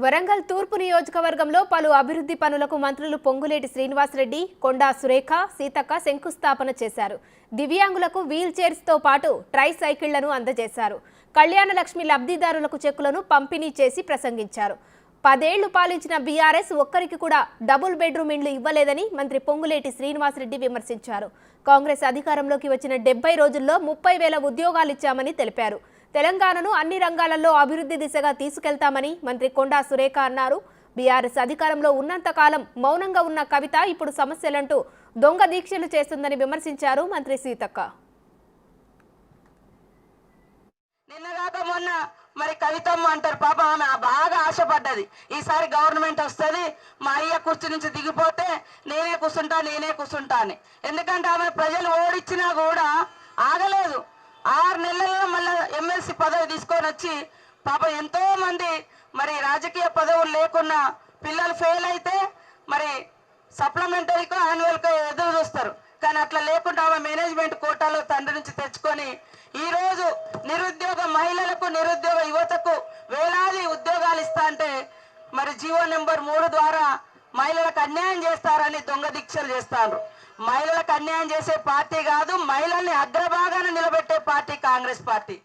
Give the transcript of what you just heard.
వరంగల్ తూర్పు నియోజకవర్గంలో పలు అభివృద్ధి పనులకు మంత్రులు పొంగులేటి శ్రీనివాసరెడ్డి, కొండా సురేఖ, సీతక్క శంకుస్థాపన చేశారు. దివ్యాంగులకు వీల్ చైర్స్ తో పాటు ట్రై సైకిళ్లను అందజేశారు. కళ్యాణ లక్ష్మి లబ్ధిదారులకు చెక్కులను పంపిణీ చేసి ప్రసంగించారు. 10 ఏళ్లు పాలించిన బీఆర్ఎస్ ఒక్కరికి కూడా డబుల్ బెడ్రూమ్ ఇండ్లు ఇవ్వలేదని మంత్రి పొంగులేటి శ్రీనివాసరెడ్డి విమర్శించారు. కాంగ్రెస్ అధికారంలోకి వచ్చిన 70 రోజుల్లో 30,000 ఉద్యోగాలు ఇచ్చామని తెలిపారు. తెలంగాణను అన్ని రంగాలలో అభివృద్ధి దిశగా తీసుకెళ్తామని మంత్రి కొండా సురేఖ అన్నారు. బీఆర్ఎస్ అధికారంలో ఉన్నంత కాలం మౌనంగా ఉన్న కవిత ఇప్పుడు సమస్యలంటూ దొంగ దీక్షలు చేస్తుందని విమర్శించారు మంత్రి సీతక్క. నిన్నగాక మొన్న మరి కవితమ్మ అంటారు, పాప ఆమె బాగా ఆశపడ్డది ఈసారి గవర్నమెంట్ వస్తుంది, మా అయ్య కుర్చీ నుంచి దిగిపోతే నేనే కూర్చుంటా అని. ఎందుకంటే ఆమె ప్రజలు ఓడిచ్చినా కూడా ఆగలేదు. 6 నెలల్లో మళ్ళీ ఎమ్మెల్సీ పదవి తీసుకొని వచ్చి పాప ఎంతో మంది మరి రాజకీయ పదవులు లేకున్నా పిల్లలు ఫెయిల్ అయితే మరి సప్లిమెంటరీకో యాన్యువల్కో ఎదురు చూస్తారు. కానీ అట్లా లేకుండా ఆమె మేనేజ్మెంట్ కోటాలో తండ్రి నుంచి తెచ్చుకొని ఈరోజు నిరుద్యోగ మహిళలకు, నిరుద్యోగ యువతకు వేలాది ఉద్యోగాలు ఇస్తా అంటే మరి జీవో నెంబర్ 3 ద్వారా మహిళలకు అన్యాయం చేస్తారని దొంగ దీక్షలు చేస్తారు. మహిళలకు అన్యాయం చేసే పార్టీ కాదు, మహిళల్ని అగ్రభాగాన నిలబెట్టే పార్టీ కాంగ్రెస్ పార్టీ.